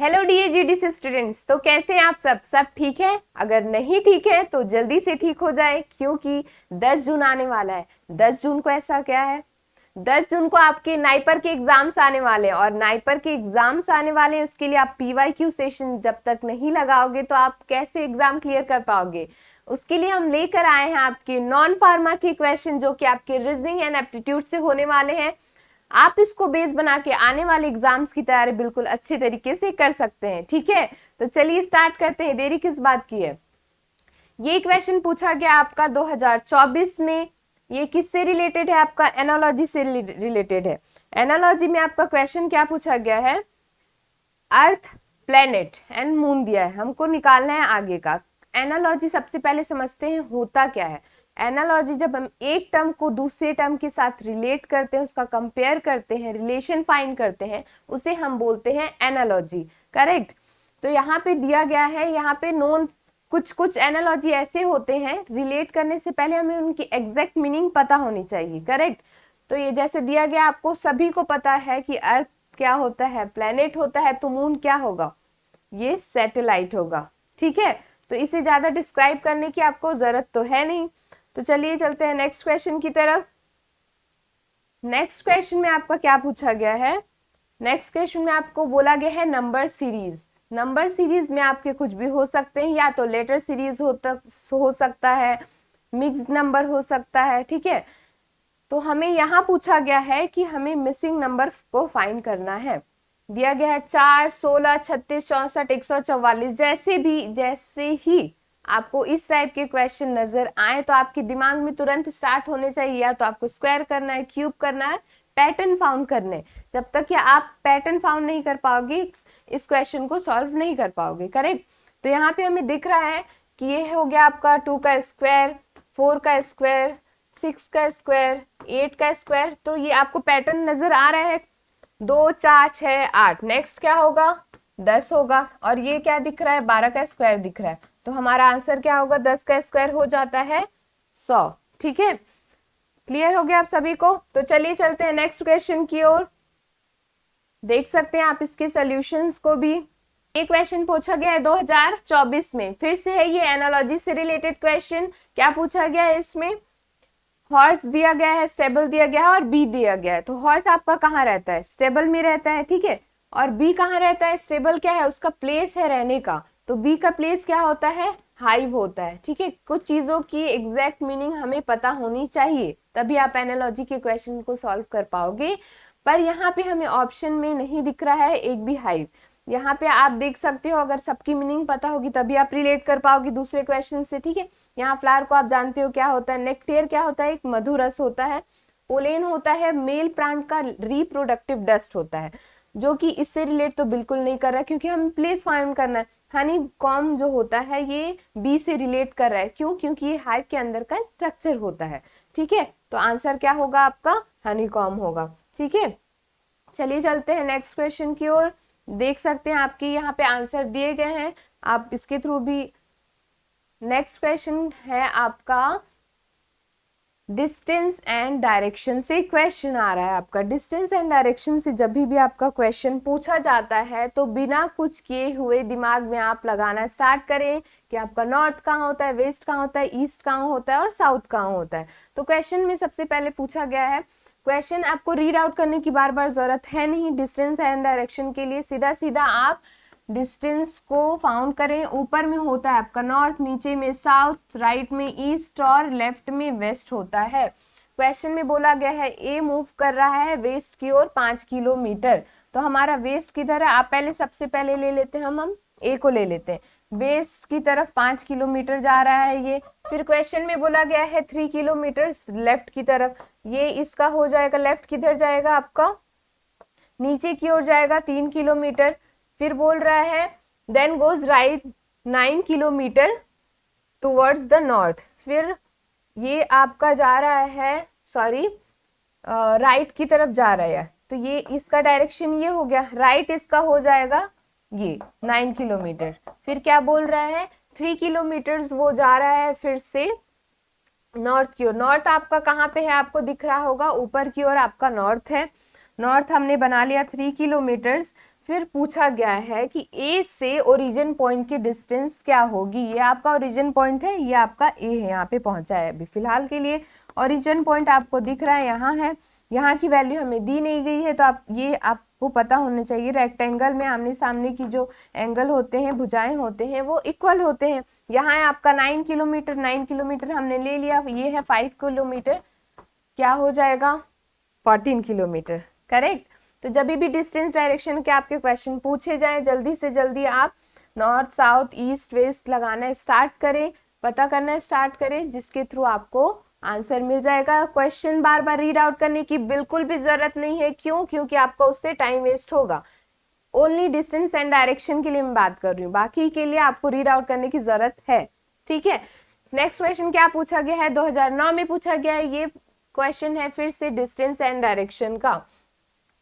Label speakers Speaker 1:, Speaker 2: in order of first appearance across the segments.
Speaker 1: Hello DAGDC students, तो कैसे हैं आप सब ठीक है? अगर नहीं ठीक है तो जल्दी से ठीक हो जाए, क्योंकि 10 जून आने वाला है। 10 जून को ऐसा क्या है? 10 जून को आपके नाइपर के एग्जाम्स आने वाले हैं, और नाइपर के एग्जाम्स आने वाले हैं, उसके लिए आप PYQ सेशन जब तक नहीं लगाओगे तो आप कैसे एग्जाम क्लियर कर पाओगे। उसके लिए हम लेकर आए हैं आपके नॉन फार्मा के क्वेश्चन, जो कि आपके रीजनिंग एंड एप्टीट्यूड से होने वाले हैं। आप इसको बेस बना के आने वाले एग्जाम्स की तैयारी बिल्कुल अच्छे तरीके से कर सकते हैं। ठीक है, तो चलिए स्टार्ट करते हैं, देरी किस बात की है। ये क्वेश्चन पूछा गया आपका 2024 में। ये किससे रिलेटेड है? आपका एनालॉजी से रिलेटेड है। एनालॉजी में आपका क्वेश्चन क्या पूछा गया है? अर्थ, प्लेनेट एंड मून दिया है, हमको निकालना है आगे का। एनालॉजी सबसे पहले समझते हैं होता क्या है। एनालॉजी जब हम एक टर्म को दूसरे टर्म के साथ रिलेट करते हैं, उसका कंपेयर करते हैं, रिलेशन फाइंड करते हैं, उसे हम बोलते हैं एनालॉजी। करेक्ट। तो यहाँ पे दिया गया है, यहाँ पे नोन कुछ एनालॉजी ऐसे होते हैं, रिलेट करने से पहले हमें उनकी एग्जैक्ट मीनिंग पता होनी चाहिए। करेक्ट। तो ये जैसे दिया गया, आपको सभी को पता है कि अर्थ क्या होता है, प्लेनेट होता है, तो मून क्या होगा? ये सैटेलाइट होगा। ठीक है, तो इसे ज्यादा डिस्क्राइब करने की आपको जरूरत तो है नहीं। तो चलिए चलते हैं नेक्स्ट क्वेश्चन की तरफ। नेक्स्ट क्वेश्चन में आपका क्या पूछा गया है? नेक्स्ट क्वेश्चन में आपको बोला गया है नंबर सीरीज। नंबर सीरीज में आपके कुछ भी हो सकते हैं, या तो लेटर सीरीज हो सकता है, मिक्स्ड नंबर हो सकता है। ठीक है, तो हमें यहाँ पूछा गया है कि हमें मिसिंग नंबर को फाइंड करना है। दिया गया है 4, 16, 36, 64, 144। जैसे ही आपको इस टाइप के क्वेश्चन नजर आए तो आपके दिमाग में तुरंत स्टार्ट होने चाहिए, या तो आपको स्क्वायर करना है, क्यूब करना है, पैटर्न फाउंड करने। जब तक कि आप पैटर्न फाउंड नहीं कर पाओगे, इस क्वेश्चन को सॉल्व नहीं कर पाओगे। करेक्ट। तो यहाँ पे हमें दिख रहा है कि ये हो गया आपका 2 का स्क्वायर, 4 का स्क्वायर, 6 का स्क्वायर, 8 का स्क्वायर। तो ये आपको पैटर्न नजर आ रहा है, 2, 4, 6, 8। नेक्स्ट क्या होगा? 10 होगा। और ये क्या दिख रहा है? 12 का स्क्वायर दिख रहा है। तो हमारा आंसर क्या होगा? 10 का स्क्वायर हो जाता है 100। ठीक है, क्लियर हो गया आप सभी को? तो चलिए चलते हैं नेक्स्ट क्वेश्चन की ओर। देख सकते हैं आप इसके सॉल्यूशंस को भी। एक क्वेश्चन पूछा गया है 2024 में, फिर से है ये एनालॉजी से रिलेटेड क्वेश्चन। क्या पूछा गया है इसमें? हॉर्स दिया गया है, स्टेबल दिया गया है और बी दिया गया है। तो हॉर्स आपका कहाँ रहता है? स्टेबल में रहता है। ठीक है, और बी कहाँ रहता है? स्टेबल क्या है? उसका प्लेस है रहने का। तो बी का प्लेस क्या होता है? हाइव होता है। ठीक है, कुछ चीजों की एग्जैक्ट मीनिंग हमें पता होनी चाहिए, तभी आप एनालॉजी के क्वेश्चन को सॉल्व कर पाओगे। पर यहाँ पे हमें ऑप्शन में नहीं दिख रहा है एक भी हाइव। यहाँ पे आप देख सकते हो, अगर सबकी मीनिंग पता होगी तभी आप रिलेट कर पाओगे दूसरे क्वेश्चन से। ठीक है, यहाँ फ्लावर को आप जानते हो क्या होता है, नेक्टेयर क्या होता है? एक मधु रस होता है। पोलेन होता है मेल प्लांट का रिप्रोडक्टिव डस्ट होता है, जो कि इससे रिलेट तो बिल्कुल नहीं कर रहा है, क्योंकि हमें प्लेस फाइंड करना है। हनी कॉम जो होता है ये बी से रिलेट कर रहा है। क्यों? क्योंकि ये हाइव के अंदर का स्ट्रक्चर होता है। ठीक है, तो आंसर क्या होगा आपका? हनी कॉम होगा। ठीक है, चलिए चलते हैं नेक्स्ट क्वेश्चन की ओर। देख सकते हैं आपके यहाँ पे आंसर दिए गए हैं, आप इसके थ्रू भी। नेक्स्ट क्वेश्चन है आपका डिस्टेंस एंड डायरेक्शन से क्वेश्चन आ रहा है आपका। डिस्टेंस एंड डायरेक्शन से जब भी आपका क्वेश्चन पूछा जाता है तो बिना कुछ किए हुए दिमाग में आप लगाना स्टार्ट करें कि आपका नॉर्थ कहाँ होता है, वेस्ट कहाँ होता है, ईस्ट कहाँ होता है और साउथ कहाँ होता है। तो क्वेश्चन में सबसे पहले पूछा गया है, क्वेश्चन आपको रीड आउट करने की बार बार जरूरत है नहीं। डिस्टेंस एंड डायरेक्शन के लिए सीधा सीधा आप डिस्टेंस को फाउंड करें। ऊपर में होता है आपका नॉर्थ, नीचे में साउथ, राइट में ईस्ट और लेफ्ट में वेस्ट होता है। क्वेश्चन में बोला गया है ए मूव कर रहा है वेस्ट की ओर 5 किलोमीटर। तो हमारा वेस्ट किधर है? आप पहले सबसे पहले ले लेते हैं, हम ए को ले लेते हैं। वेस्ट की तरफ 5 किलोमीटर जा रहा है ये। फिर क्वेश्चन में बोला गया है 3 किलोमीटर लेफ्ट की तरफ। ये इसका हो जाएगा, लेफ्ट किधर जाएगा आपका? नीचे की ओर जाएगा 3 किलोमीटर। फिर बोल रहा है then goes right 9 kilometre towards the north. फिर ये आपका जा रहा है, सॉरी, राइट की तरफ जा रहा है। तो ये इसका डायरेक्शन ये हो गया, राइट इसका हो जाएगा ये 9 किलोमीटर। फिर क्या बोल रहा है? 3 किलोमीटर वो जा रहा है फिर से नॉर्थ की ओर। नॉर्थ आपका कहाँ पे है? आपको दिख रहा होगा ऊपर की ओर आपका नॉर्थ है। नॉर्थ हमने बना लिया 3 किलोमीटर्स। फिर पूछा गया है कि ए से ओरिजिन पॉइंट की डिस्टेंस क्या होगी। ये आपका ओरिजिन पॉइंट है, ये आपका ए है, यहाँ पे पहुंचा है अभी फिलहाल के लिए। ओरिजिन पॉइंट आपको दिख रहा है, यहाँ है, यहाँ की वैल्यू हमें दी नहीं गई है, तो आपको पता होना चाहिए रेक्टेंगल में आमने सामने की जो एंगल होते हैं, भुजाएं होते हैं, वो इक्वल होते हैं। यहाँ है आपका 9 किलोमीटर, 9 किलोमीटर हमने ले लिया, ये है 5 किलोमीटर, क्या हो जाएगा 14 किलोमीटर, करेक्ट। तो जब भी डिस्टेंस डायरेक्शन के आपके क्वेश्चन पूछे जाएं, जल्दी से जल्दी आप नॉर्थ साउथ ईस्ट वेस्ट लगाना स्टार्ट करें, पता करना स्टार्ट करें, जिसके थ्रू आपको आंसर मिल जाएगा। क्वेश्चन बार बार रीड आउट करने की बिल्कुल भी जरूरत नहीं है, क्यों? क्योंकि आपका उससे टाइम वेस्ट होगा। ओनली डिस्टेंस एंड डायरेक्शन के लिए मैं बात कर रही हूँ, बाकी के लिए आपको रीड आउट करने की जरूरत है, ठीक है। नेक्स्ट क्वेश्चन क्या पूछा गया है, 2009 में पूछा गया है। ये क्वेश्चन है फिर से डिस्टेंस एंड डायरेक्शन का।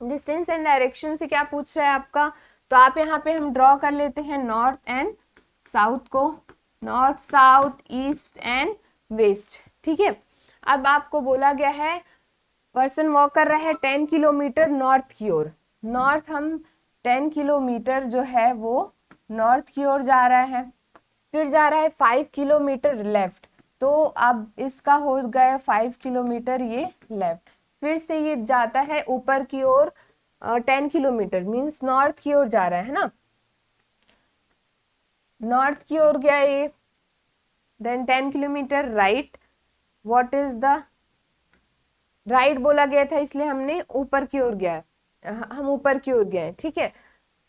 Speaker 1: डिस्टेंस एंड डायरेक्शन से क्या पूछ रहा है आपका, तो आप यहाँ पे हम ड्रॉ कर लेते हैं नॉर्थ एंड साउथ को, north south east and west, ठीक है। अब आपको बोला गया है पर्सन वॉक कर रहा है 10 किलोमीटर नॉर्थ की ओर, नॉर्थ हम 10 किलोमीटर जो है वो नॉर्थ की ओर जा रहा है, फिर जा रहा है 5 किलोमीटर लेफ्ट, तो अब इसका हो गया 5 किलोमीटर ये लेफ्ट, फिर से ये जाता है ऊपर की ओर 10 किलोमीटर, मींस नॉर्थ की ओर जा रहा है ना, नॉर्थ की ओर गया ये, then 10 kilometre right, what is the right बोला गया था इसलिए हमने ऊपर की ओर गया, हम ऊपर की ओर गए, ठीक है।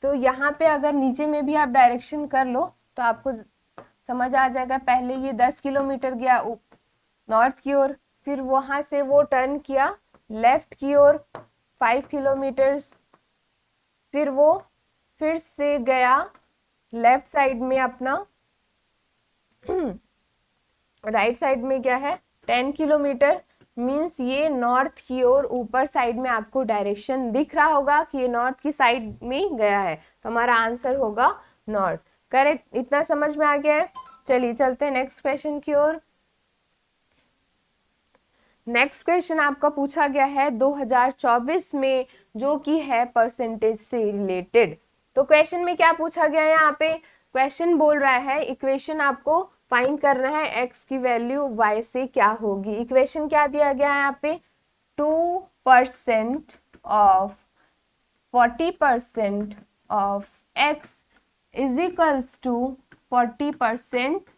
Speaker 1: तो यहाँ पे अगर नीचे में भी आप डायरेक्शन कर लो तो आपको समझ आ जाएगा। पहले ये 10 किलोमीटर गया नॉर्थ की ओर, फिर वहां से वो टर्न किया लेफ्ट की ओर 5 किलोमीटर्स, फिर वो फिर से गया लेफ्ट साइड में अपना राइट साइड में क्या है 10 किलोमीटर, मींस ये नॉर्थ की ओर ऊपर साइड में आपको डायरेक्शन दिख रहा होगा कि ये नॉर्थ की साइड में गया है, तो हमारा आंसर होगा नॉर्थ, करेक्ट। इतना समझ में आ गया है। चलिए चलते हैं नेक्स्ट क्वेश्चन की ओर। नेक्स्ट क्वेश्चन आपका पूछा गया है 2024 में, जो कि है परसेंटेज से रिलेटेड। तो क्वेश्चन में क्या पूछा गया है, यहाँ पे क्वेश्चन बोल रहा है इक्वेशन आपको फाइंड करना है, x की वैल्यू y से क्या होगी। इक्वेशन क्या दिया गया है यहाँ पे, 2% of 40% of x is equals to 40%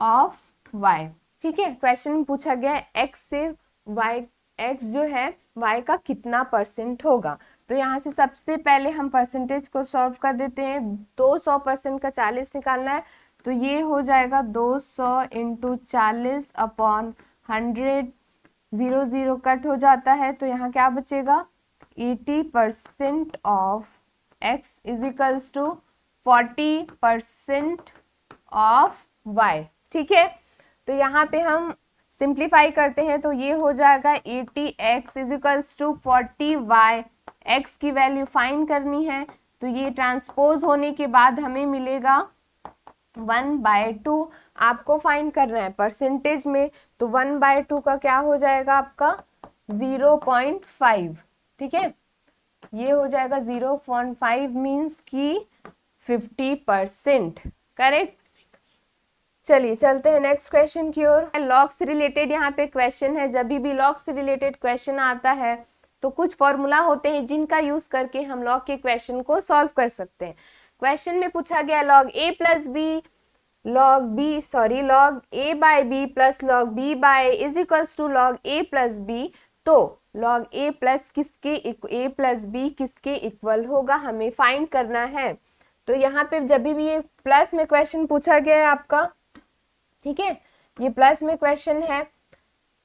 Speaker 1: of y, ठीक है। क्वेश्चन में पूछा गया है x से y, x जो है y का कितना परसेंट होगा। तो यहाँ से सबसे पहले हम परसेंटेज को सॉल्व कर देते हैं। 200% का 40 निकालना है, तो ये हो जाएगा 200 इंटू 40 अपॉन 100, 0 0 कट हो जाता है, तो यहाँ क्या बचेगा 80% of x is equals to 40% of y, ठीक है। तो यहाँ पे हम सिंप्लीफाई करते हैं, तो ये हो जाएगा 80x is equals to 40y, x की वैल्यू फाइंड करनी है, तो ये ट्रांसपोज होने के बाद हमें मिलेगा 1/2, आपको फाइंड करना है परसेंटेज में, तो 1/2 का क्या हो जाएगा आपका 0.5, ठीक है। ये हो जाएगा 0.5 मीन्स की 50%, करेक्ट। चलिए चलते हैं नेक्स्ट क्वेश्चन की ओर। लॉग से रिलेटेड यहाँ पे क्वेश्चन है। जब भी लॉग से रिलेटेड क्वेश्चन आता है तो कुछ फॉर्मूला होते हैं जिनका यूज करके हम लॉग के क्वेश्चन को सॉल्व कर सकते हैं। क्वेश्चन में पूछा गया log A by B plus log B by is equals to log A plus B, तो लॉग ए प्लस बी किसके इक्वल होगा, हमें फाइंड करना है। तो यहाँ पे जब भी ये प्लस में क्वेश्चन पूछा गया है आपका, ठीक है, ये प्लस में क्वेश्चन है,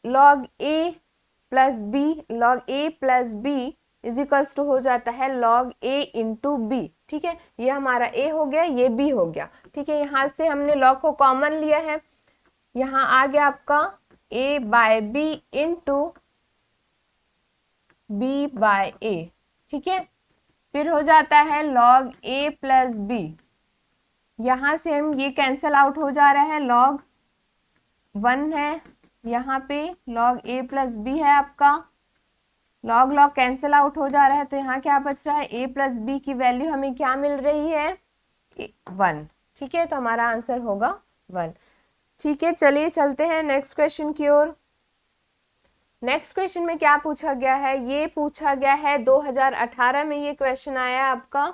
Speaker 1: log A plus B is equals to हो जाता है लॉग ए इंटू बी, ठीक है। ये हमारा ए हो गया, ये बी हो गया, ठीक है। यहाँ से हमने लॉग को कॉमन लिया है, यहाँ आ गया आपका A by B into B by A, ठीक है। फिर हो जाता है लॉग ए प्लस बी, यहाँ से हम ये कैंसल आउट हो जा रहा है, लॉग 1 है, यहाँ पे लॉग ए प्लस बी है आपका, लॉग लॉग कैंसिल आउट हो जा रहा है, तो यहाँ क्या बच रहा है, a प्लस बी की वैल्यू हमें क्या मिल रही है, 1। ठीक है, तो हमारा आंसर होगा 1। ठीक है, चलिए चलते हैं नेक्स्ट क्वेश्चन की ओर। नेक्स्ट क्वेश्चन में क्या पूछा गया है, ये पूछा गया है 2018 में ये क्वेश्चन आया आपका।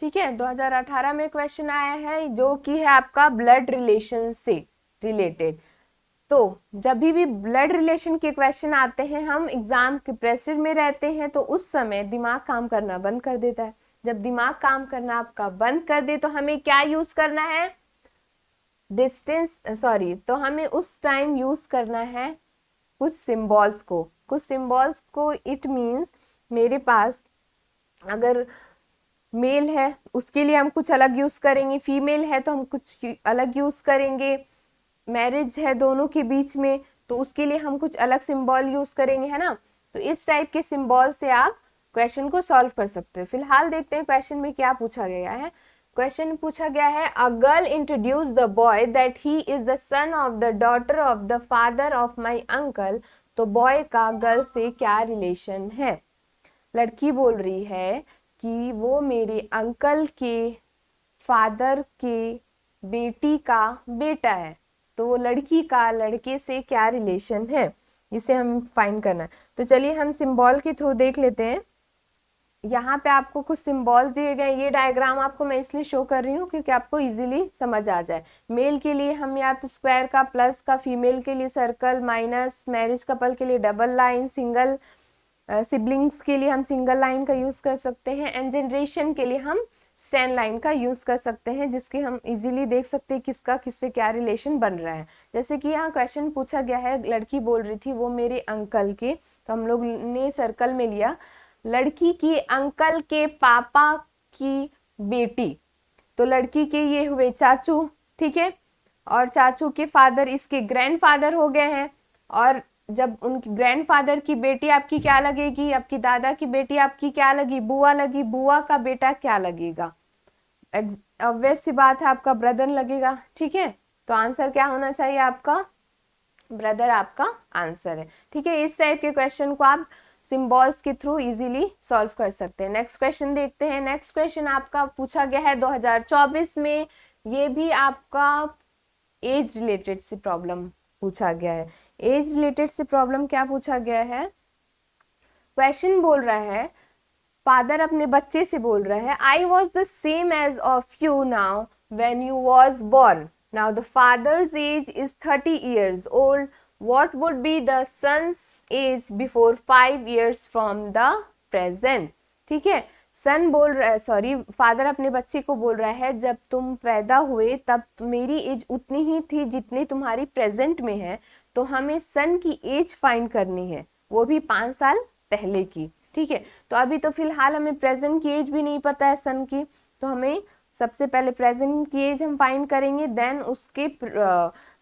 Speaker 1: ठीक है, 2018 में क्वेश्चन आया है जो कि है आपका ब्लड रिलेशन से रिलेटेड। तो जब भी ब्लड रिलेशन के क्वेश्चन आते हैं, हम एग्जाम के प्रेशर में रहते हैं, तो उस समय दिमाग काम करना बंद कर देता है। जब दिमाग काम करना आपका बंद कर दे तो हमें क्या यूज करना है, तो हमें उस टाइम यूज करना है कुछ सिंबल्स को। इट मीन्स मेरे पास अगर मेल है उसके लिए हम कुछ अलग यूज करेंगे, फीमेल है तो हम कुछ अलग यूज करेंगे, मैरिज है दोनों के बीच में तो उसके लिए हम कुछ अलग सिंबल यूज करेंगे, है ना। तो इस टाइप के सिंबल से आप क्वेश्चन को सॉल्व कर सकते हो। फिलहाल देखते हैं क्वेश्चन में क्या पूछा गया है। क्वेश्चन पूछा गया है, a girl introduce the boy that he is the son of the daughter of the father of my uncle. तो बॉय का गर्ल से क्या रिलेशन है। लड़की बोल रही है कि वो मेरे अंकल के फादर के बेटी का बेटा है। तो वो लड़की का लड़के से क्या रिलेशन है, इसे हम फाइंड करना है। तो चलिए हम सिंबल के थ्रू देख लेते हैं। यहाँ पे आपको कुछ सिंबल्स दिए गए। ये डायग्राम आपको मैं इसलिए शो कर रही हूँ क्योंकि आपको इजीली समझ आ जाए। मेल के लिए हम या तो स्क्वायर का प्लस का, फीमेल के लिए सर्कल माइनस, मैरिज कपल के लिए डबल लाइन, सिंगल सिबलिंग्स के लिए हम सिंगल लाइन का यूज कर सकते हैं, एंड जनरेशन के लिए हम स्टैंड लाइन का यूज कर सकते हैं, जिसके हम इजीली देख सकते हैं किसका किससे क्या रिलेशन बन रहा है। जैसे कि यहाँ क्वेश्चन पूछा गया है, लड़की बोल रही थी वो मेरे अंकल के, तो हम लोग ने सर्कल में लिया लड़की की अंकल के पापा की बेटी। तो लड़की के ये हुए चाचू, ठीक है, और चाचू के फादर इसके ग्रैंडफादर हो गए हैं। और जब उनकी ग्रैंडफादर की बेटी आपकी क्या लगेगी, आपकी दादा की बेटी आपकी क्या लगी, बुआ लगी। बुआ का बेटा क्या लगेगा, ऑब्वियस सी बात है आपका ब्रदर लगेगा। ठीक है, तो आंसर क्या होना चाहिए आपका, ब्रदर आपका आंसर है। ठीक है, इस टाइप के क्वेश्चन को आप सिंबल्स के थ्रू इजीली सॉल्व कर सकते हैं। नेक्स्ट क्वेश्चन देखते हैं। नेक्स्ट क्वेश्चन आपका पूछा गया है 2024 में। ये भी आपका एज रिलेटेड से प्रॉब्लम पूछा गया है। एज रिलेटेड से प्रॉब्लम क्या पूछा गया है, क्वेश्चन बोल रहा है, फादर अपने बच्चे से बोल रहा है, I was the same age of you now when you was born. Now the father's age is 30 years old. What would be the son's age before 5 years from the present? ठीक है, सन बोल रहा है, सॉरी, फादर अपने बच्चे को बोल रहा है जब तुम पैदा हुए तब मेरी एज उतनी ही थी जितनी तुम्हारी प्रेजेंट में है। तो हमें सन की एज फाइंड करनी है, वो भी 5 साल पहले की। ठीक है, तो अभी तो फिलहाल हमें प्रेजेंट की एज भी नहीं पता है सन की, तो हमें सबसे पहले प्रेजेंट की एज हम फाइंड करेंगे, देन उसके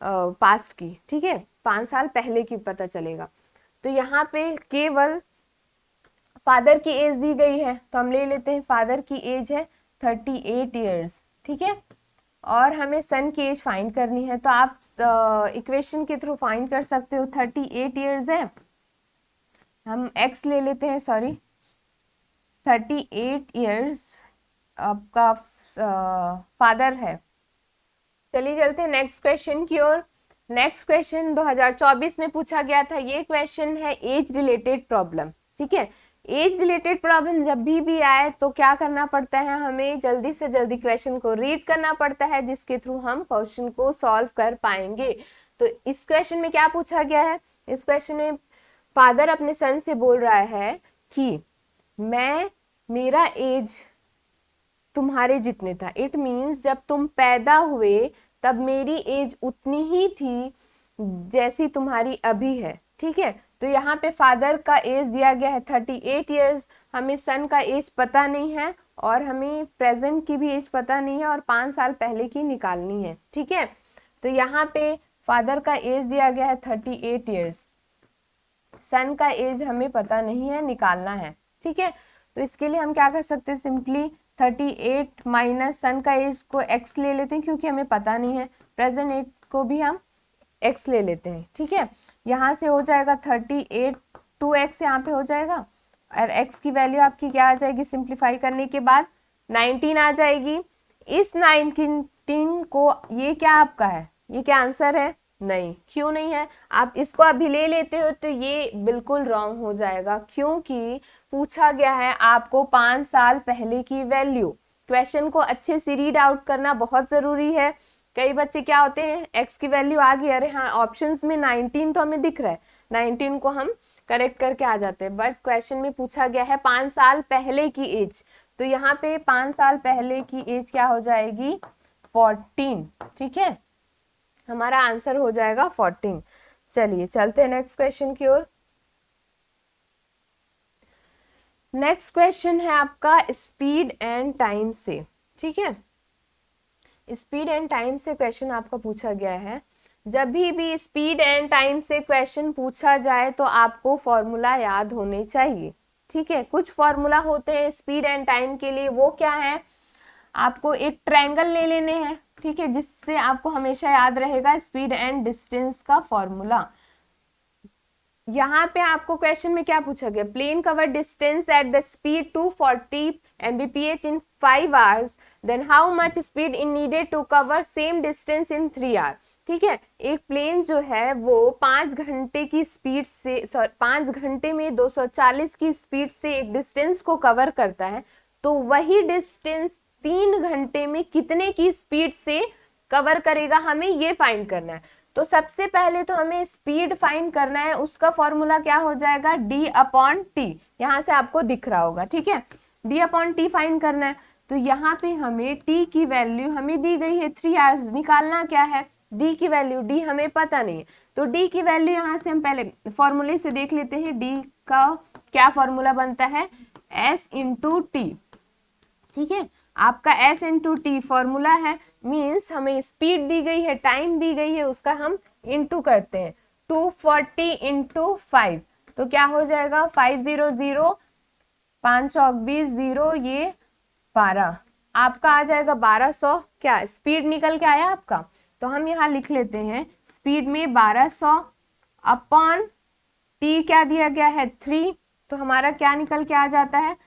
Speaker 1: पास्ट की। ठीक है, 5 साल पहले की पता चलेगा। तो यहाँ पे केवल फादर की एज दी गई है, तो हम ले लेते हैं फादर की एज है 38 years। ठीक है, और हमें सन की एज फाइंड करनी है, तो आप इक्वेशन के थ्रू फाइंड कर सकते हो। 38 years है, हम x ले लेते हैं, सॉरी 38 years आपका फादर है। चलिए चलते हैं नेक्स्ट क्वेश्चन की ओर। नेक्स्ट क्वेश्चन 2024 में पूछा गया था। ये क्वेश्चन है एज रिलेटेड प्रॉब्लम। ठीक है, एज रिलेटेड प्रॉब्लम जब भी आए तो क्या करना पड़ता है, हमें जल्दी से जल्दी क्वेश्चन को रीड करना पड़ता है, जिसके थ्रू हम क्वेश्चन को सॉल्व कर पाएंगे। तो इस क्वेश्चन में क्या पूछा गया है, इस क्वेश्चन में फादर अपने सन से बोल रहा है कि मेरा एज तुम्हारे जितने था। इट मीन्स जब तुम पैदा हुए तब मेरी एज उतनी ही थी जैसी तुम्हारी अभी है। ठीक है, तो यहाँ पे फादर का एज दिया गया है 38 years, हमें सन का एज पता नहीं है और हमें प्रेजेंट की भी एज पता नहीं है और 5 साल पहले की निकालनी है। ठीक है, तो यहाँ पे फादर का एज दिया गया है 38 years, सन का एज हमें पता नहीं है, निकालना है। ठीक है, तो इसके लिए हम क्या कर सकते हैं, सिंपली 38 माइनस सन का एज को x ले लेते हैं क्योंकि हमें पता नहीं है, प्रेजेंट एज को भी हम x ले लेते हैं। ठीक है, यहाँ से हो जाएगा 38 2x यहाँ पे हो जाएगा और x की वैल्यू आपकी क्या आ जाएगी, सिंप्लीफाई करने के बाद 19 आ जाएगी। इस 19 को, ये क्या आपका है, ये क्या आंसर है, नहीं, क्यों नहीं है, आप इसको अभी ले लेते हो तो ये बिल्कुल रॉन्ग हो जाएगा, क्योंकि पूछा गया है आपको 5 साल पहले की वैल्यू। क्वेश्चन को अच्छे से रीड आउट करना बहुत जरूरी है। कई बच्चे क्या होते हैं, x की वैल्यू आ गई, अरे हाँ ऑप्शंस में 19 तो हमें दिख रहा है, 19 को हम करेक्ट करके आ जाते हैं, बट क्वेश्चन में पूछा गया है 5 साल पहले की एज, तो यहाँ पे 5 साल पहले की एज क्या हो जाएगी, 14। ठीक है, हमारा आंसर हो जाएगा 14। चलिए चलते हैं नेक्स्ट क्वेश्चन की ओर। नेक्स्ट क्वेश्चन है आपका स्पीड एंड टाइम से। ठीक है, स्पीड एंड टाइम से क्वेश्चन आपका पूछा गया है। जब भी स्पीड एंड टाइम से क्वेश्चन पूछा जाए तो आपको फॉर्मूला याद होने चाहिए। ठीक है, कुछ फॉर्मूला होते हैं स्पीड एंड टाइम के लिए, वो क्या है, आपको एक ट्रायंगल ले लेने हैं। ठीक है, जिससे आपको हमेशा याद रहेगा स्पीड एंड डिस्टेंस का फॉर्मूला। यहाँ पे आपको क्वेश्चन में क्या पूछा गया, plane cover distance at the speed 240 Mbph in 5 hours, then how much speed in needed to cover same distance in 3 hours। ठीक है, एक प्लेन जो है वो 5 घंटे की स्पीड से, 5 घंटे में 240 की स्पीड से एक डिस्टेंस को कवर करता है, तो वही डिस्टेंस 3 घंटे में कितने की स्पीड से कवर करेगा, हमें ये फाइंड करना है। तो सबसे पहले तो हमें स्पीड फाइंड करना है, उसका फॉर्मूला क्या हो जाएगा, d/t, यहाँ से आपको दिख रहा होगा। ठीक है, d/t फाइंड करना है, तो यहाँ पे हमें t की वैल्यू हमें दी गई है 3 hours, निकालना क्या है, d की वैल्यू, d हमें पता नहीं है, तो d की वैल्यू यहाँ से हम पहले फॉर्मूले से देख लेते हैं। d का क्या फॉर्मूला बनता है, s × t। ठीक है, आपका s × t फॉर्मूला है, मीन्स हमें स्पीड दी गई है, टाइम दी गई है, उसका हम इंटू करते हैं, 240 × 5, तो क्या हो जाएगा, 500, 5 चौक 20, 0 ये 12, आपका आ जाएगा 1200। क्या स्पीड निकल के आया आपका, तो हम यहाँ लिख लेते हैं स्पीड में 1200 अपॉन t क्या दिया गया है 3, तो हमारा क्या निकल के आ जाता है,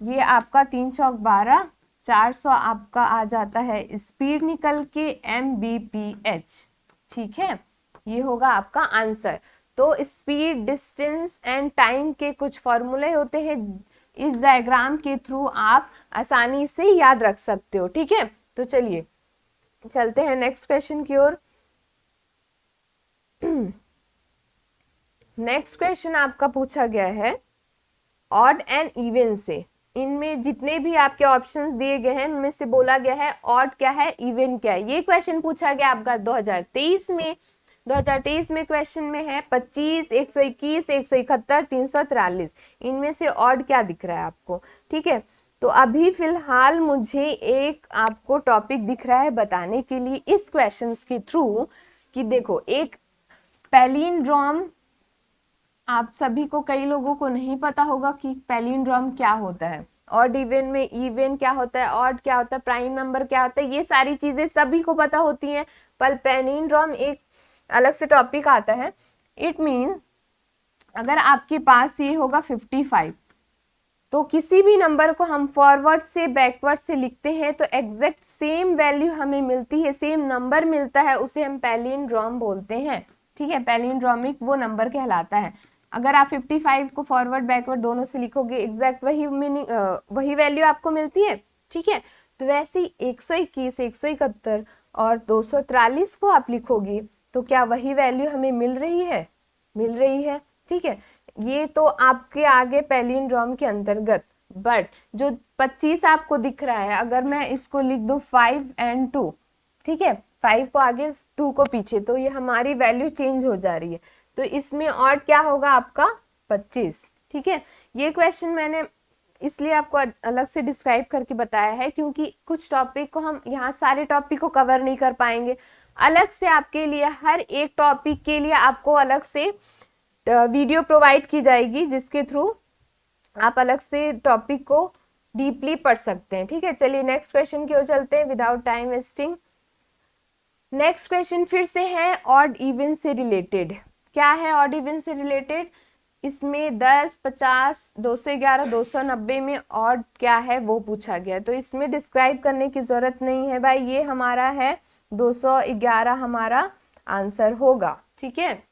Speaker 1: ये आपका 3 चौक 12, 400 आपका आ जाता है स्पीड निकल के Mbph। ठीक है, ये होगा आपका आंसर। तो स्पीड, डिस्टेंस एंड टाइम के कुछ फॉर्मूले होते हैं, इस डायग्राम के थ्रू आप आसानी से याद रख सकते हो। ठीक है, तो चलिए चलते हैं नेक्स्ट क्वेश्चन की ओर। नेक्स्ट क्वेश्चन आपका पूछा गया है ऑड एंड इवन से। इनमें जितने भी आपके ऑप्शंस दिए गए हैं उनमें से बोला गया है ऑड क्या है, इवन क्या है। ये क्वेश्चन पूछा गया आपका 2023 में। 2023 में क्वेश्चन में है 25, 121, 171, 343, इनमें से ऑड क्या दिख रहा है आपको। ठीक है, तो अभी फिलहाल मुझे एक आपको टॉपिक दिख रहा है बताने के लिए इस क्वेश्चंस के थ्रू, कि देखो एक पैलिंड्रोम, आप सभी को, कई लोगों को नहीं पता होगा कि पैलिंड्रोम क्या होता है, ऑड इवन में इवन क्या होता है, ऑड क्या होता है, प्राइम नंबर क्या होता है, ये सारी चीजें सभी को पता होती हैं, पर पैलिंड्रोम एक अलग से टॉपिक आता है। इट मीन अगर आपके पास ये होगा 55, तो किसी भी नंबर को हम फॉरवर्ड से बैकवर्ड से लिखते हैं तो एग्जैक्ट सेम वैल्यू हमें मिलती है, सेम नंबर मिलता है, उसे हम पैलिंड्रोम बोलते हैं। ठीक है, पैलिंड्रोमिक वो नंबर कहलाता है। अगर आप 55 को फॉरवर्ड बैकवर्ड दोनों से लिखोगे, एग्जैक्ट वही मीनिंग, वही वैल्यू आपको मिलती है। ठीक है, तो वैसे ही 121, 171 और 243 को आप लिखोगी तो क्या वही वैल्यू हमें मिल रही है, मिल रही है। ठीक है, ये तो आपके आगे पैलिंड्रोम के अंतर्गत, बट जो 25 आपको दिख रहा है, अगर मैं इसको लिख दूं 5 और 2, ठीक है, 5 को आगे 2 को पीछे, तो ये हमारी वैल्यू चेंज हो जा रही है, तो इसमें ऑड क्या होगा आपका 25। ठीक है, ये क्वेश्चन मैंने इसलिए आपको अलग से डिस्क्राइब करके बताया है क्योंकि कुछ टॉपिक को हम यहाँ सारे टॉपिक को कवर नहीं कर पाएंगे, अलग से आपके लिए हर एक टॉपिक के लिए आपको अलग से वीडियो प्रोवाइड की जाएगी, जिसके थ्रू आप अलग से टॉपिक को डीपली पढ़ सकते हैं। ठीक है, चलिए नेक्स्ट क्वेश्चन की ओर चलते हैं without time wasting. Next question फिर से है ऑड इवन से रिलेटेड। क्या है ऑड इवन से रिलेटेड, इसमें 10, 50, 211, 290 में और क्या है वो पूछा गया, तो इसमें डिस्क्राइब करने की जरूरत नहीं है भाई, ये हमारा है 211 हमारा आंसर होगा। ठीक है,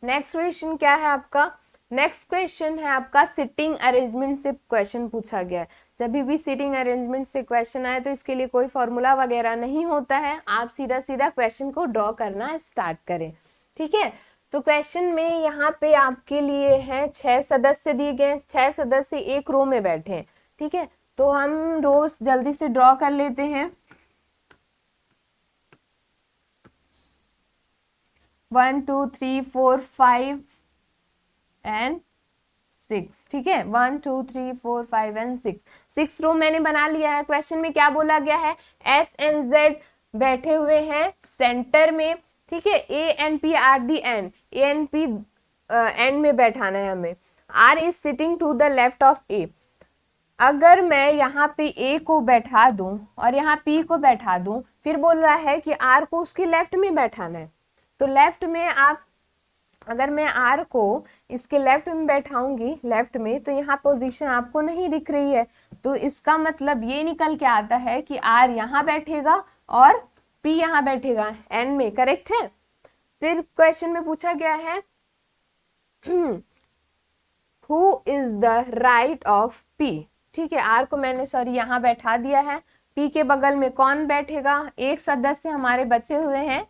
Speaker 1: नेक्स्ट क्वेश्चन क्या है आपका, नेक्स्ट क्वेश्चन है आपका सिटिंग अरेंजमेंट से क्वेश्चन पूछा गया है। जब भी सिटिंग अरेंजमेंट से क्वेश्चन आए तो इसके लिए कोई फॉर्मूला वगैरह नहीं होता है, आप सीधा सीधा क्वेश्चन को ड्रॉ करना स्टार्ट करें। ठीक है, तो क्वेश्चन में यहाँ पे आपके लिए है 6 सदस्य दिए गए, 6 सदस्य एक रो में बैठे हैं। ठीक है, तो हम रोज जल्दी से ड्रॉ कर लेते हैं। 1 2 3 4 5 एंड 6। ठीक है, 1 2 3 4 5 एंड 6 रो मैंने बना लिया है। क्वेश्चन में क्या बोला गया है, एस एंड जेड बैठे हुए हैं सेंटर में। ठीक है, A and P are the end, A and P end में बैठाना है हमें। R is sitting to the left of A. अगर मैं यहाँ पे ए को बैठा दूं और यहाँ पी को बैठा दूं, फिर बोल रहा है कि आर को उसके लेफ्ट में बैठाना है, तो लेफ्ट में आप, अगर मैं आर को इसके लेफ्ट में बैठाऊंगी लेफ्ट में, तो यहाँ पोजीशन आपको नहीं दिख रही है, तो इसका मतलब ये निकल के आता है कि आर यहाँ बैठेगा और पी यहाँ बैठेगा एंड में। करेक्ट है। फिर क्वेश्चन में पूछा गया है who is the right of P. ठीक है, आर को मैंने सॉरी यहाँ बैठा दिया है, पी के बगल में कौन बैठेगा, एक सदस्य हमारे बचे हुए हैं,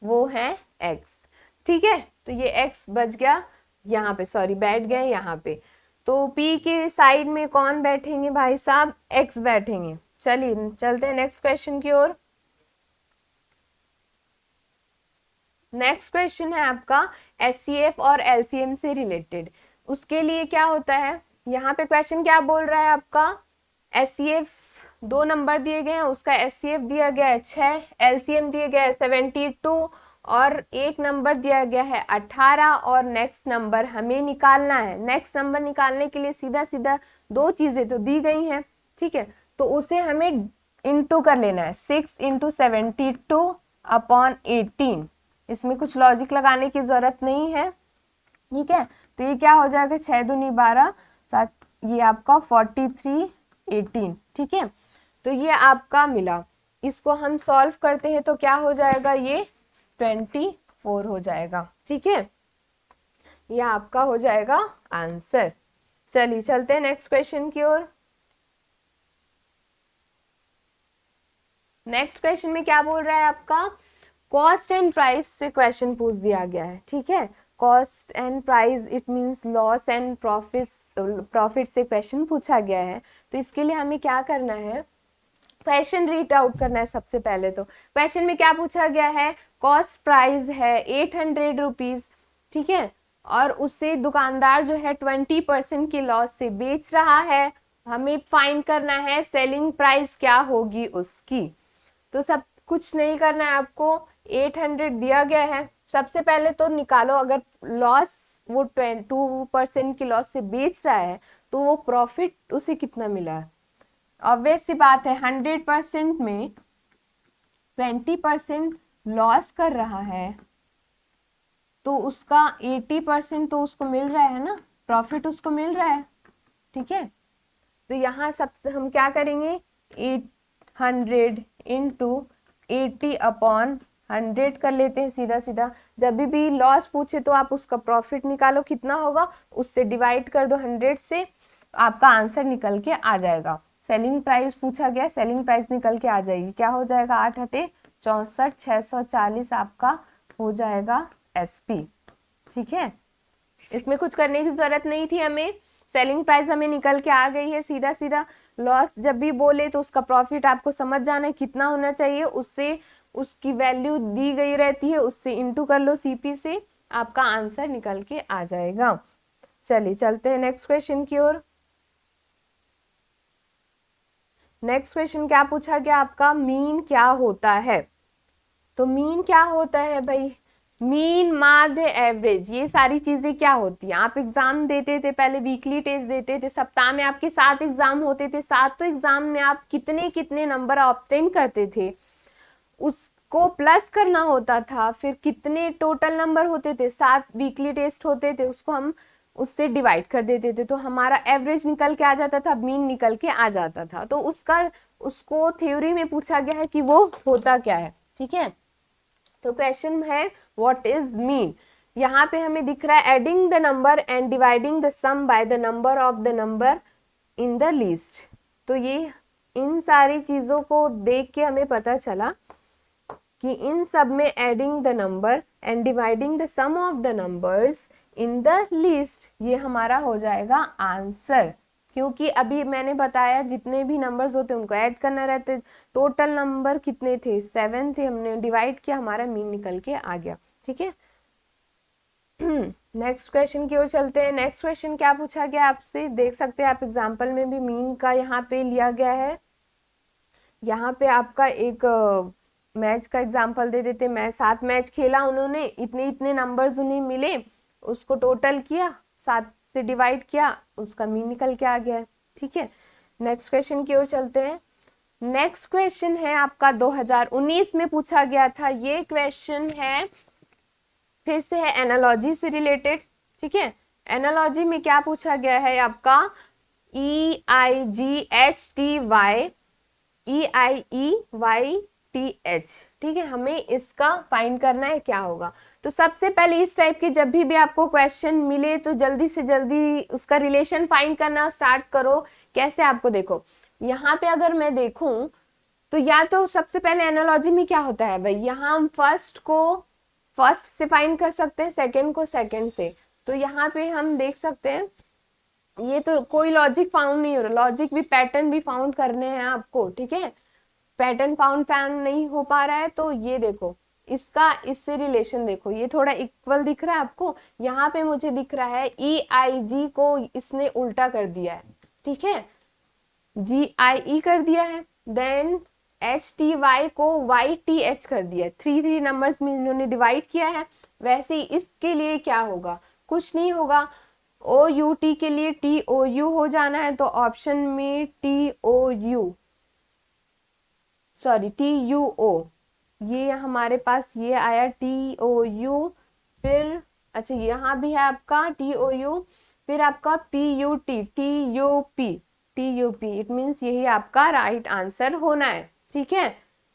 Speaker 1: वो है एक्स। ठीक है, तो ये एक्स बच गया यहाँ पे, सॉरी बैठ गए यहाँ पे, तो पी के साइड में कौन बैठेंगे भाई साहब, एक्स बैठेंगे। चलिए चलते हैं नेक्स्ट क्वेश्चन की ओर। नेक्स्ट क्वेश्चन है आपका एचसीएफ और एलसीएम से रिलेटेड। उसके लिए क्या होता है, यहाँ पे क्वेश्चन क्या बोल रहा है आपका, एचसीएफ 2 नंबर दिए गए हैं, उसका एचसीएफ दिया गया है 6, एलसीएम दिया गया है 72 और एक नंबर दिया गया है 18 और नेक्स्ट नंबर हमें निकालना है। नेक्स्ट नंबर निकालने के लिए सीधा सीधा 2 चीजें तो दी गई हैं। ठीक है, तो उसे हमें इंटू कर लेना है, 6 × 72 अपॉन 18। इसमें कुछ लॉजिक लगाने की जरूरत नहीं है। ठीक है, तो ये क्या हो जाएगा, 6 दूनी 12, 7, ये आपका 43 18। ठीक है, तो ये आपका मिला, इसको हम सॉल्व करते हैं तो क्या हो जाएगा, ये 24 हो जाएगा। ठीक है, ये आपका हो जाएगा आंसर। चलिए चलते हैं नेक्स्ट क्वेश्चन की ओर। नेक्स्ट क्वेश्चन में क्या बोल रहा है आपका, कॉस्ट एंड प्राइस से क्वेश्चन पूछ दिया गया है। ठीक है, cost and price it means loss and profit से क्वेश्चन पूछा गया है। तो इसके लिए हमें क्या करना है, क्वेश्चन रीड आउट करना है सबसे पहले। तो क्वेश्चन में क्या पूछा गया है, कॉस्ट प्राइस है 800 रुपीज। ठीक है, और उससे दुकानदार जो है 20% की लॉस से बेच रहा है, हमें फाइंड करना है सेलिंग प्राइस क्या होगी उसकी। तो सब कुछ नहीं करना है आपको, 800 दिया गया है, सबसे पहले तो निकालो, अगर लॉस वो 2% की लॉस से बेच रहा है तो वो प्रॉफिट उसे कितना मिला है। ऑब्वियस सी बात है, 100% में 20% लॉस कर रहा है तो उसका 80% तो उसको मिल रहा है ना, प्रॉफिट उसको मिल रहा है। ठीक है, तो यहाँ सबसे हम क्या करेंगे, 800 × 80 अपॉन 100 कर लेते हैं सीधा सीधा। जब भी लॉस पूछे तो आप उसका प्रॉफिट निकालो कितना होगा, उससे डिवाइड कर दो 100 से, आपका आंसर निकल के आ जाएगा। सेलिंग प्राइस पूछा गया, सेलिंग प्राइस निकल के आ जाएगी, क्या हो जाएगा, 8 × 64 640 आपका हो जाएगा एसपी। ठीक है, इसमें कुछ करने की जरूरत नहीं थी हमें, सेलिंग प्राइस हमें निकल के आ गई है सीधा सीधा। लॉस जब भी बोले तो उसका प्रॉफिट आपको समझ जाना है कितना होना चाहिए, उससे उसकी वैल्यू दी गई रहती है, उससे इंटू कर लो सीपी से, आपका आंसर निकल के आ जाएगा। चलिए चलते हैं नेक्स्ट क्वेश्चन की ओर। नेक्स्ट क्वेश्चन क्या पूछा गया आपका, मीन क्या होता है। तो मीन क्या होता है भाई, मीन, माध्य, एवरेज, ये सारी चीजें क्या होती है। आप एग्जाम देते थे पहले, वीकली टेस्ट देते थे, सप्ताह में आपके 7 एग्जाम होते थे, 7 एग्जाम में आप कितने कितने नंबर ऑब्टेन करते थे, उसको प्लस करना होता था, फिर कितने टोटल नंबर होते थे, 7 वीकली टेस्ट होते थे, उसको हम उससे डिवाइड कर देते थे तो हमारा एवरेज निकल के आ जाता था, मीन निकल के आ जाता था। तो उसको थ्योरी में पूछा गया है कि वो होता क्या है, ठीक है। तो क्वेश्चन है व्हाट इज मीन। यहाँ पे हमें दिख रहा है adding the number and dividing the sum by the number of the number in the list. तो ये इन सारी चीजों को देख के हमें पता चला कि इन सब में adding the number and dividing the sum of the numbers in the list ये हमारा हो जाएगा आंसर। क्योंकि अभी मैंने बताया जितने भी नंबर्स होते हैं उनको ऐड करना रहते, टोटल नंबर कितने थे 7 थे, हमने डिवाइड किया हमारा मीन निकल के आ गया, ठीक है। नेक्स्ट क्वेश्चन की ओर चलते हैं। नेक्स्ट क्वेश्चन क्या पूछा गया आपसे, देख सकते हैं आप एग्जाम्पल में भी मीन का यहाँ पे लिया गया है। यहाँ पे आपका एक मैच का एग्जाम्पल दे देते, मैं 7 मैच खेला उन्होंने, इतने इतने नंबर्स उन्हें मिले, उसको टोटल किया, 7 से डिवाइड किया, उसका मीन निकल के आ गया है, ठीक है। नेक्स्ट क्वेश्चन की ओर चलते हैं। नेक्स्ट क्वेश्चन है आपका 2019 में पूछा गया था। ये क्वेश्चन है फिर से है एनालॉजी से रिलेटेड, ठीक है। एनालॉजी में क्या पूछा गया है आपका EIGHTY, ठीक है। हमें इसका फाइंड करना है क्या होगा। तो सबसे पहले इस टाइप के जब भी आपको क्वेश्चन मिले तो जल्दी से जल्दी उसका रिलेशन फाइंड करना स्टार्ट करो। कैसे, आपको देखो यहाँ पे अगर मैं देखूं तो या तो सबसे पहले एनालॉजी में क्या होता है भाई, यहाँ हम फर्स्ट को फर्स्ट से फाइंड कर सकते हैं, सेकंड को सेकंड से। तो यहाँ पे हम देख सकते हैं ये तो कोई लॉजिक फाउंड नहीं हो रहा, लॉजिक भी पैटर्न भी फाउंड करने हैं आपको, ठीक है। पैटर्न फाउंड नहीं हो पा रहा है तो ये देखो इसका इससे रिलेशन देखो, ये थोड़ा इक्वल दिख रहा है आपको। यहाँ पे मुझे दिख रहा है EIG को इसने उल्टा कर दिया है, ठीक है, GIE कर दिया है, देन HTY को YTH कर दिया है, 3 नंबर्स में इन्होंने डिवाइड किया है। वैसे ही इसके लिए क्या होगा, कुछ नहीं होगा, OUT के लिए TOU हो जाना है, तो ऑप्शन में TOU सॉरी TUO, ये हमारे पास ये आया TOU, फिर अच्छा यहाँ भी है आपका TOU, फिर आपका PUT TUP, इट मीन्स यही आपका राइट आंसर होना है, ठीक है।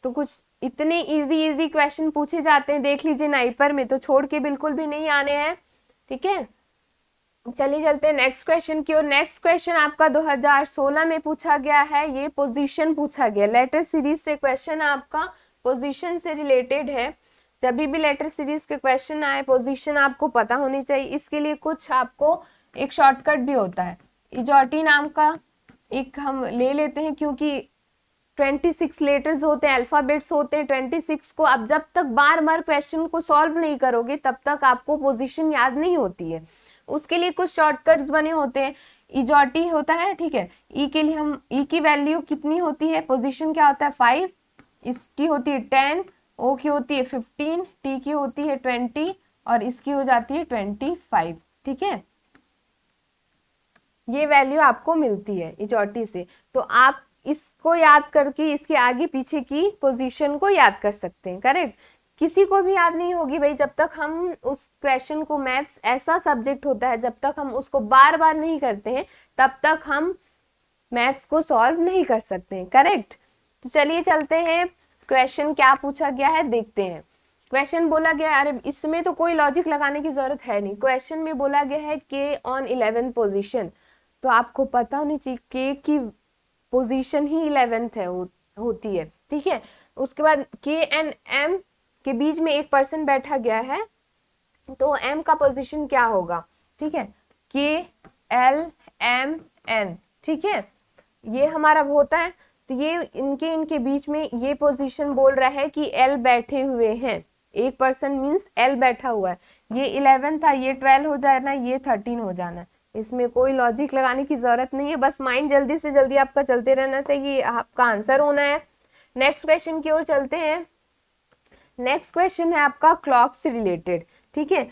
Speaker 1: तो कुछ इतने इजी क्वेश्चन पूछे जाते हैं, देख लीजिए नाइपर में, तो छोड़ के बिल्कुल भी नहीं आने हैं, ठीक है। चलिए चलते हैं नेक्स्ट क्वेश्चन की ओर। नेक्स्ट क्वेश्चन आपका 2016 में पूछा गया है, ये पोजीशन पूछा गया, लेटर सीरीज से क्वेश्चन आपका पोजीशन से रिलेटेड है। जब भी लेटर सीरीज के क्वेश्चन आए पोजीशन आपको पता होनी चाहिए। इसके लिए कुछ आपको एक शॉर्टकट भी होता है, इजॉटी नाम का एक हम ले लेते हैं, क्योंकि 26 लेटर्स होते हैं, अल्फाबेट्स होते हैं 26 को। अब जब तक बार बार क्वेश्चन को सॉल्व नहीं करोगे तब तक आपको पोजीशन याद नहीं होती है। उसके लिए कुछ शॉर्टकट्स बने होते हैं, इजॉटी होता है, ठीक है। ई के लिए हम ई की वैल्यू कितनी होती है, पोजीशन क्या होता है 5, इसकी होती है 10, ओ की होती है 15, टी की होती है 20 और इसकी हो जाती है 25, ठीक है। ये वैल्यू आपको मिलती है इजॉटी से, तो आप इसको याद करके इसके आगे पीछे की पोजीशन को याद कर सकते हैं, करेक्ट। किसी को भी याद नहीं होगी भाई जब तक हम उस क्वेश्चन को, मैथ्स ऐसा सब्जेक्ट होता है जब तक हम उसको बार बार नहीं करते हैं तब तक हम मैथ्स को सॉल्व नहीं कर सकते हैं, करेक्ट। तो चलिए चलते हैं, क्वेश्चन क्या पूछा गया है देखते हैं। क्वेश्चन बोला गया, अरे इसमें तो कोई लॉजिक लगाने की जरूरत है नहीं। क्वेश्चन में बोला गया है के ऑन 11th पोजीशन, तो आपको पता होनी चाहिए के की पोजीशन ही 11th है होती है, ठीक है। उसके बाद के एंड एम के बीच में एक पर्सन बैठा गया है, तो एम का पोजीशन क्या होगा, ठीक है, के एल एम एन, ठीक है, ये हमारा होता है। तो ये इनके बीच में ये पोजीशन बोल रहा है कि एल बैठे हुए हैं, एक पर्सन मीन्स एल बैठा हुआ है। ये 11 था, ये 12 हो जाना, ये 13 हो जाना। इसमें कोई लॉजिक लगाने की जरूरत नहीं है, बस माइंड जल्दी से जल्दी आपका चलते रहना चाहिए, आपका आंसर होना है। नेक्स्ट क्वेश्चन की ओर चलते हैं। नेक्स्ट क्वेश्चन है आपका क्लॉक से रिलेटेड, ठीक है।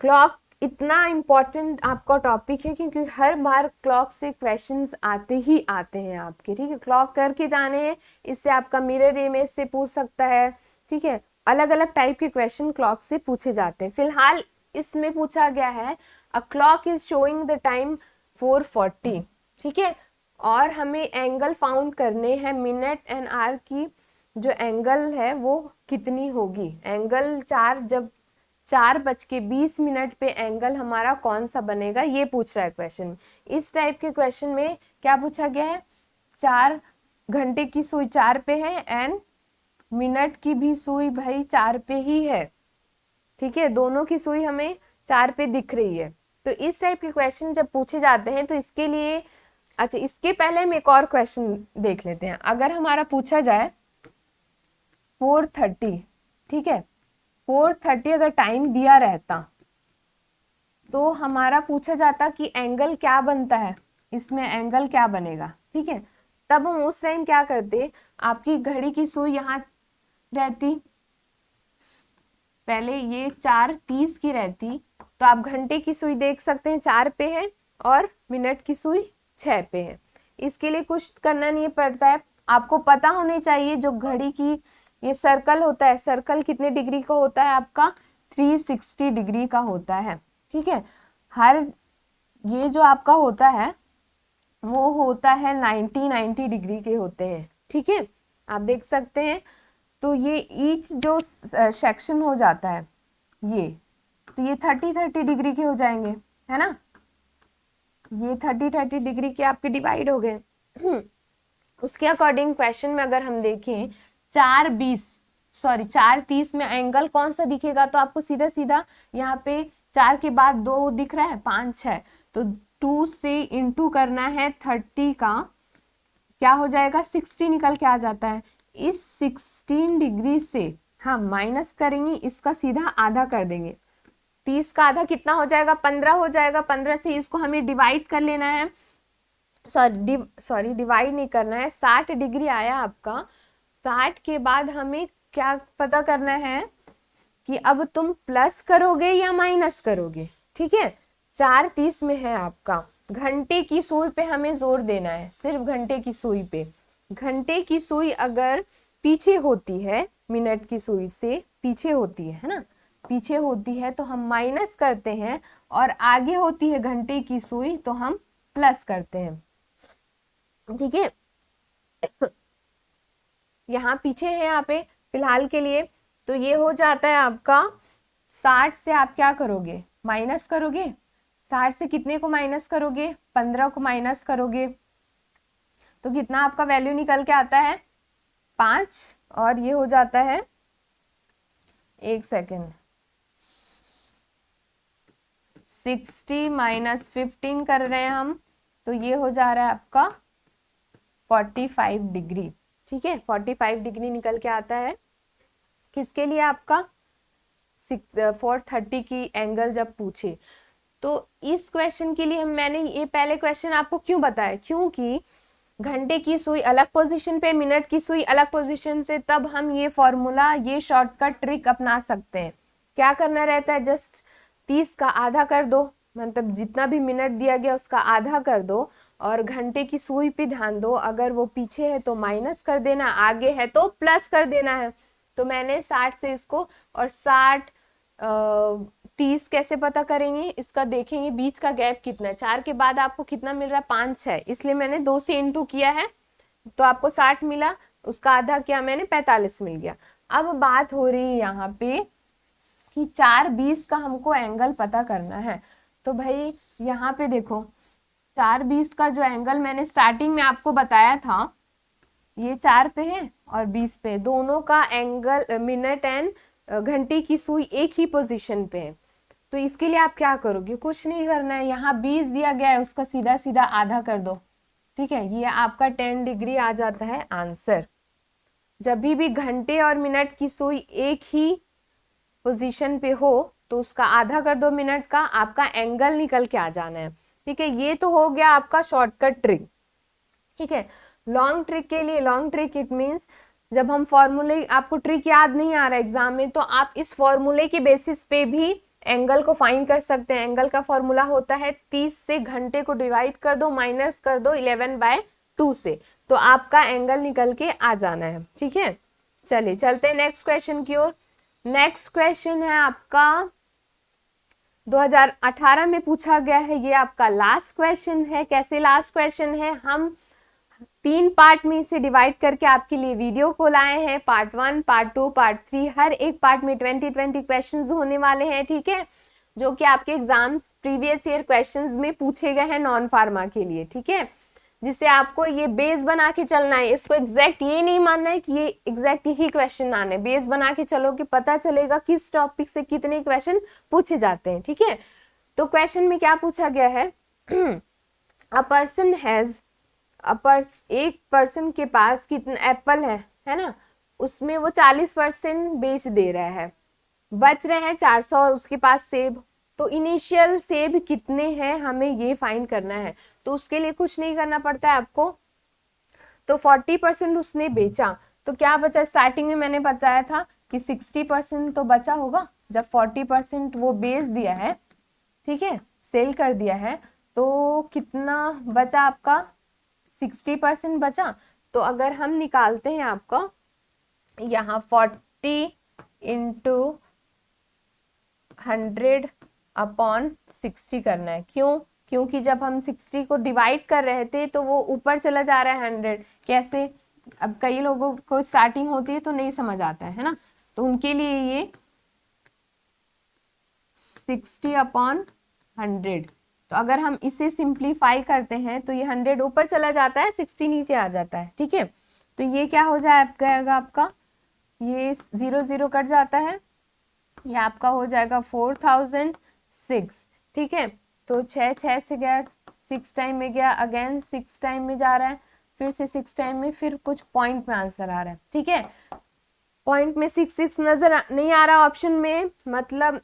Speaker 1: क्लॉक इतना इम्पोर्टेंट आपका टॉपिक है क्योंकि हर बार क्लॉक से क्वेश्चंस आते ही आते हैं आपके, ठीक है। क्लॉक करके जाने हैं, इससे आपका मिरर इमेज से पूछ सकता है, ठीक है। अलग अलग टाइप के क्वेश्चन क्लॉक से पूछे जाते हैं। फिलहाल इसमें पूछा गया है a clock is showing the time 4:40, ठीक है। और हमें एंगल फाउंड करने हैं, मिनट एंड आवर की जो एंगल है वो कितनी होगी। एंगल जब 4:20 पे एंगल हमारा कौन सा बनेगा, ये पूछ रहा है क्वेश्चन। इस टाइप के क्वेश्चन में क्या पूछा गया है, 4 घंटे की सुई 4 पे है एंड मिनट की भी सुई भाई 4 पे ही है, ठीक है। दोनों की सुई हमें 4 पे दिख रही है। तो इस टाइप के क्वेश्चन जब पूछे जाते हैं तो इसके लिए, अच्छा इसके पहले हम एक और क्वेश्चन देख लेते हैं। अगर हमारा पूछा जाए 4:30, ठीक है, 4:30 अगर टाइम दिया रहता तो हमारा पूछा जाता कि एंगल क्या बनता है, इसमें एंगल क्या बनेगा, ठीक है। तब हम उस टाइम क्या करते, आपकी घड़ी की सुई यहाँ रहती, पहले ये 4:30 की रहती, तो आप घंटे की सुई देख सकते हैं 4 पे है और मिनट की सुई 6 पे है। इसके लिए कुछ करना नहीं पड़ता है, आपको पता होने चाहिए जो घड़ी की ये सर्कल होता है, सर्कल कितने डिग्री का होता है आपका, 360 डिग्री का होता है, ठीक है। हर ये जो आपका होता है वो होता है 90 डिग्री के होते हैं, ठीक है, आप देख सकते हैं। तो ये ईच जो सेक्शन हो जाता है ये, तो ये 30 डिग्री के हो जाएंगे, है ना। ये 30 डिग्री के आपके डिवाइड हो गए। उसके अकॉर्डिंग क्वेश्चन में अगर हम देखें 4:30 में एंगल कौन सा दिखेगा, तो आपको सीधा सीधा यहाँ पे 4 के बाद 2 दिख रहा है, 5 6, तो 2 से इंटू करना है 30 का, क्या हो जाएगा 60 निकल के आ जाता है। इस 16 डिग्री से हम माइनस करेंगे, इसका सीधा आधा कर देंगे, 30 का आधा कितना हो जाएगा, 15 हो जाएगा। 15 से इसको हमें डिवाइड कर लेना है, सॉरी डिवाइड नहीं करना है। 60 डिग्री आया आपका, 60 के बाद हमें क्या पता करना है कि अब तुम प्लस करोगे या माइनस करोगे, ठीक है। 4:30 में है आपका, घंटे की सुई पे हमें जोर देना है, सिर्फ घंटे की सुई पे। घंटे की सुई अगर पीछे होती है, मिनट की सुई से पीछे होती है ना, पीछे होती है तो हम माइनस करते हैं, और आगे होती है घंटे की सुई तो हम प्लस करते हैं, ठीक है। यहाँ पीछे है यहाँ पे फिलहाल के लिए, तो ये हो जाता है आपका 60 से आप क्या करोगे, माइनस करोगे। 60 से कितने को माइनस करोगे, 15 को माइनस करोगे, तो कितना आपका वैल्यू निकल के आता है 5, और ये हो जाता है, एक सेकेंड, 60 माइनस 15 कर रहे हैं हम, तो ये हो जा रहा है आपका 45 डिग्री, ठीक है। 45 डिग्री निकल के आता है किसके लिए, आपका 4:30 की एंगल जब पूछे। तो इस क्वेश्चन के लिए मैंने ये पहले क्वेश्चन आपको क्यों बताया, क्योंकि घंटे की सुई अलग पोजीशन पे, मिनट की सुई अलग पोजीशन से, तब हम ये फॉर्मूला, ये शॉर्टकट ट्रिक अपना सकते हैं। क्या करना रहता है, जस्ट 30 का आधा कर दो, मतलब जितना भी मिनट दिया गया उसका आधा कर दो, और घंटे की सुई पे ध्यान दो, अगर वो पीछे है तो माइनस कर देना, आगे है तो प्लस कर देना है। तो मैंने 60 से इसको, और 30 कैसे पता करेंगे, इसका देखेंगे बीच का गैप कितना है, 4 के बाद आपको कितना मिल रहा है, 5 है, इसलिए मैंने 2 से इंटू किया है, तो आपको 60 मिला, उसका आधा किया मैंने, 45 मिल गया। अब बात हो रही है यहाँ पे कि 4:20 का हमको एंगल पता करना है। तो भाई यहाँ पे देखो 4:20 का जो एंगल मैंने स्टार्टिंग में आपको बताया था, ये 4 पे है और 20 पे, दोनों का एंगल, मिनट एंड घंटे की सुई एक ही पोजीशन पे है। तो इसके लिए आप क्या करोगे, कुछ नहीं करना है, यहाँ 20 दिया गया है उसका सीधा सीधा आधा कर दो, ठीक है, ये आपका 10 डिग्री आ जाता है आंसर। जब भी घंटे और मिनट की सुई एक ही पोजीशन पे हो तो उसका आधा कर दो मिनट का, आपका एंगल निकल के आ जाना है, ठीक है। ये तो हो गया आपका शॉर्टकट ट्रिक, ठीक है। लॉन्ग ट्रिक के लिए, लॉन्ग ट्रिक इट मीन्स जब हम फॉर्मूले, आपको ट्रिक याद नहीं आ रहा एग्जाम में, तो आप इस फॉर्मूले के बेसिस पे भी एंगल को फाइंड कर सकते हैं। एंगल का फॉर्मूला होता है 30 से घंटे को डिवाइड कर दो, माइनस कर दो 11/2 से, तो आपका एंगल निकल के आ जाना है, ठीक है। चलिए चलते हैं नेक्स्ट क्वेश्चन की ओर। नेक्स्ट क्वेश्चन है आपका 2018 में पूछा गया है। ये आपका लास्ट क्वेश्चन है। कैसे लास्ट क्वेश्चन है, हम 3 पार्ट में इसे डिवाइड करके आपके लिए वीडियो को लाए हैं। पार्ट 1, पार्ट 2, पार्ट 3, हर एक पार्ट में 20 क्वेश्चंस होने वाले हैं, ठीक है, जो कि आपके एग्जाम्स प्रीवियस ईयर क्वेश्चंस में पूछे गए हैं नॉन फार्मा के लिए, ठीक है, जिससे आपको ये बेस बना के चलना है। इसको एग्जैक्ट ये नहीं मानना है कि ये एग्जैक्ट ही क्वेश्चन आने, बेस बना के चलो कि पता चलेगा किस टॉपिक से कितने क्वेश्चन पूछे जाते हैं, ठीक है। तो क्वेश्चन में क्या पूछा गया है, अ पर्सन हैज, एक पर्सन के पास कितना एप्पल है ना, उसमें वो 40% बेच दे रहा है, बच रहे हैं 400 उसके पास सेब। तो इनिशियल सेब कितने हैं हमें ये फाइंड करना है। तो उसके लिए कुछ नहीं करना पड़ता है आपको। तो 40% उसने बेचा, तो क्या बचा, स्टार्टिंग में मैंने बताया था कि 60% तो बचा होगा। जब 40% वो बेच दिया है, ठीक है, सेल कर दिया है, तो कितना बचा आपका, 60% बचा। तो अगर हम निकालते हैं आपका यहाँ 40 इंटू 100/60 करना है। क्यों, क्योंकि जब हम 60 को डिवाइड कर रहे थे तो वो ऊपर चला जा रहा है 100। कैसे, अब कई लोगों को स्टार्टिंग होती है तो नहीं समझ आता है ना, तो उनके लिए ये 60/100। तो अगर हम इसे सिंप्लीफाई करते हैं तो ये 100 ऊपर चला जाता है, 60 नीचे आ जाता है, ठीक है। तो ये क्या हो जाएगा आपका, ये 0 0 कट जाता है, ये आपका हो जाएगा 4006, ठीक है। तो 6 से गया, 6 टाइम में गया, अगेन 6 टाइम में जा रहा है, फिर से 6 टाइम में, फिर कुछ पॉइंट में आंसर आ रहा है, ठीक है। पॉइंट में 6 नजर नहीं आ रहा ऑप्शन में, मतलब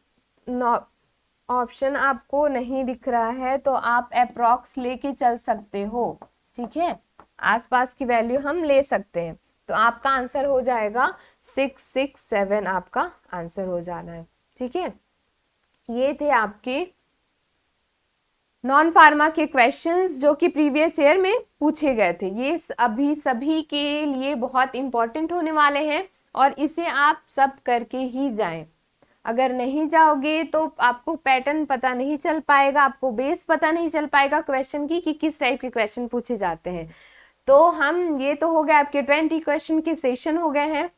Speaker 1: ऑप्शन आपको नहीं दिख रहा है, तो आप अप्रॉक्स लेके चल सकते हो, ठीक है, आसपास की वैल्यू हम ले सकते हैं। तो आपका आंसर हो जाएगा 667, आपका आंसर हो जाना है, ठीक है। ये थे आपके नॉन फार्मा के क्वेश्चंस जो कि प्रीवियस ईयर में पूछे गए थे। ये अभी सभी के लिए बहुत इंपॉर्टेंट होने वाले हैं और इसे आप सब करके ही जाएं। अगर नहीं जाओगे तो आपको पैटर्न पता नहीं चल पाएगा, आपको बेस पता नहीं चल पाएगा क्वेश्चन की कि किस टाइप के क्वेश्चन पूछे जाते हैं। तो हम, ये तो हो गए आपके 20 क्वेश्चन के सेशन हो गए हैं।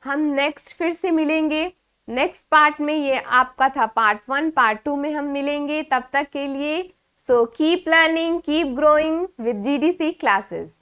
Speaker 1: हम नेक्स्ट फिर से मिलेंगे नेक्स्ट पार्ट में। ये आपका था पार्ट 1, पार्ट 2 में हम मिलेंगे। तब तक के लिए so keep learning, keep growing with GDC classes.